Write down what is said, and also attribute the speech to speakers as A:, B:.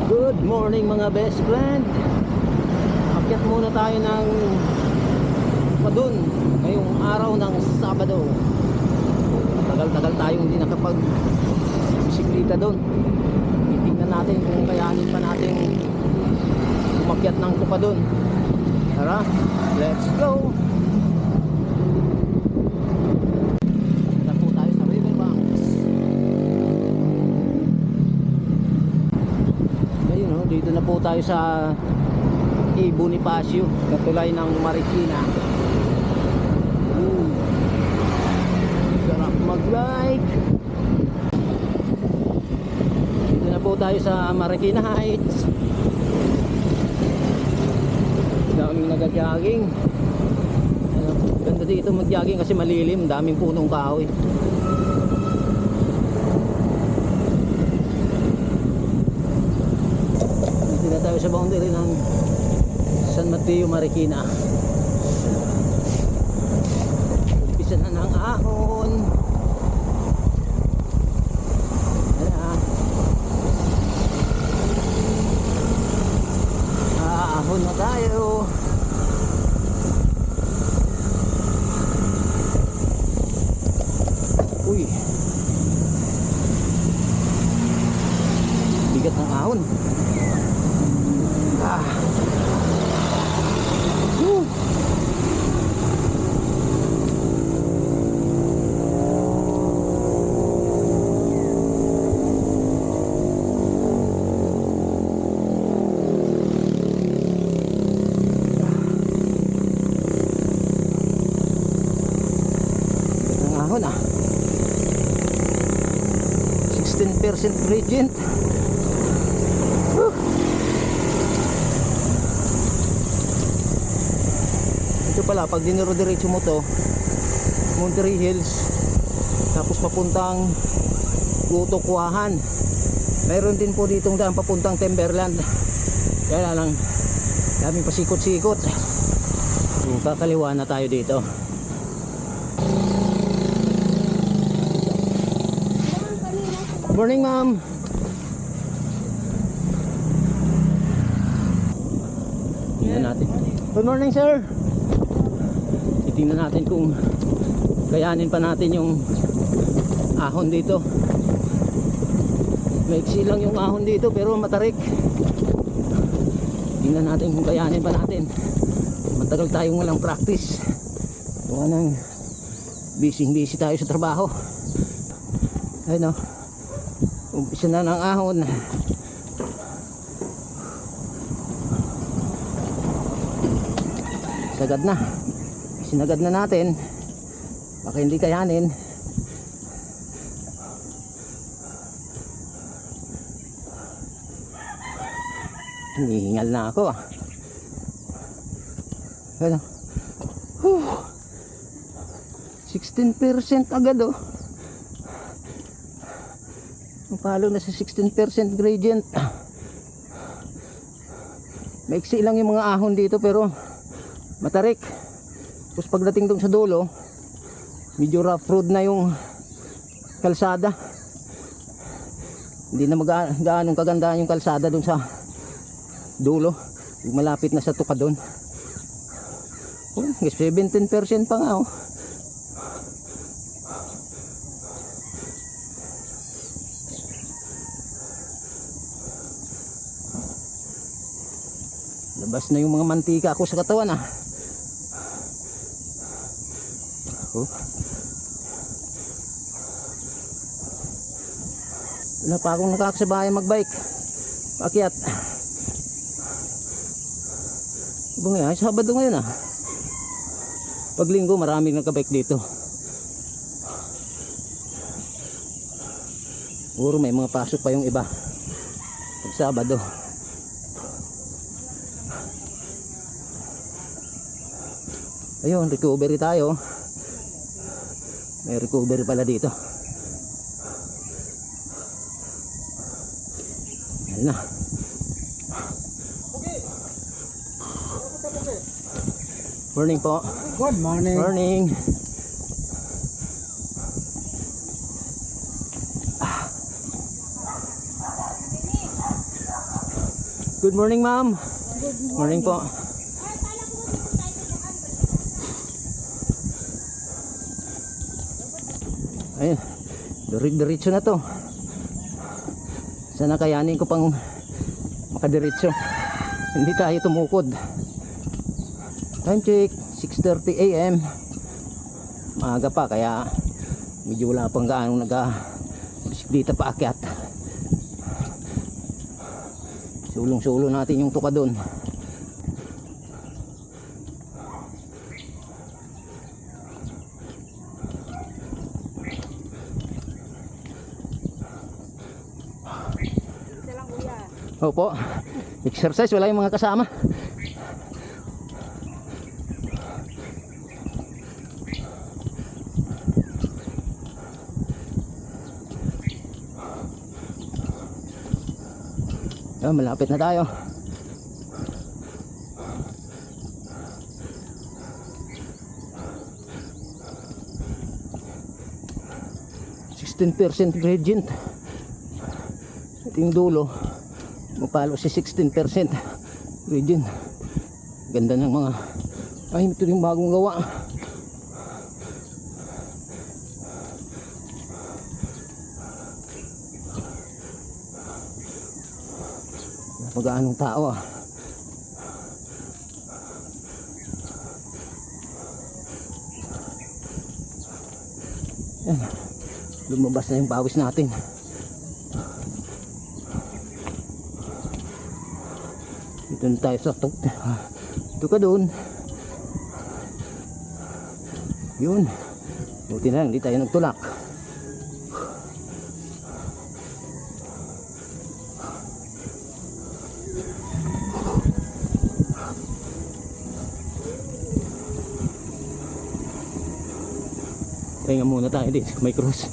A: Good morning mga best friend. Akyat muna tayo ng Padun ngayong araw ng Sabado. Tagal-tagal tayong hindi nakapag bisikleta doon. Titingnan natin kung kayanin pa natin umakyat ng Tupadun. Tara, let's go. Dito na po tayo sa Bonifacio, katulay ng Marikina. Sarap mag-bike. Dito na po tayo sa Marikina Heights. Daming nag-jogging. Ganda dito mag-jogging kasi malilim, daming punong kahoy. Tayo sa boundary ng San Mateo, Marikina. Umpisa na ng ahon. Ahon na tayo. Uy, bigat ng ahon. Ang ahon 16% gradient. Ito pala, pag diniro-diretso mo to, Monterey Hills, tapos papuntang Gutokuahan. Mayroon din po ditong daan papuntang Timberland. Kaya lang, daming pasikot-sikot. Kakaliwa na tayo dito. Morning, ma'am. Tingnan natin. Good morning, sir. Tingnan natin kung kayanin pa natin yung ahon dito. Maiksi lang yung ahon dito pero matarik. Tingnan natin kung kayanin pa natin. Matagal tayong walang practice. Gawa ng busy tayo sa trabaho. Ayun o, umpisa na ng ahon. Sagad na. Sinagad na natin. Baka hindi kayanin. Hinihingal na ako. Ano? 16% agad oh. Palo na sa 16% gradient. Maiksi lang yung mga ahon dito pero matarik. Tapos pagdating doon sa dulo, medyo rough road na yung kalsada. Hindi na gaanong kagandahan yung kalsada doon sa dulo. Malapit na sa Tukadon. 17% pa nga oh. Labas na yung mga mantika ako sa katawan ah. Wala pa akong nakakasabahay magbike. Pakyat. Iba nga, Sabado ngayon ah. Pag Linggo maraming nagkabike dito. Siguro may mga pasok pa yung iba pag Sabado. Ayun, recovery tayo. May recovery pala dito. Ayan na. Morning po.
B: Good morning.
A: Morning. Good morning, ma'am. Morning po. Ayun, diretso na to. Sana kayanin ko pang makadiretso. Hindi tayo tumukod. Time check, 6:30 AM. Maaga pa kaya medyo wala pang gaano bisikleta pa akyat. Sulong-sulo natin yung tuka doon. Opo, exercise, wala yung mga kasama. Malapit na tayo. %16 gradient. Ito yung dulo. Mapalo si 16% gradient. Ganda ng mga ito yung bagong gawa. Magaanong tao Yan. Lumabas na yung pawis natin. Dito na tayo sa ito ka doon. Yun, buti na lang hindi tayo nagtulak. Kaya muna tayo dito, may cross.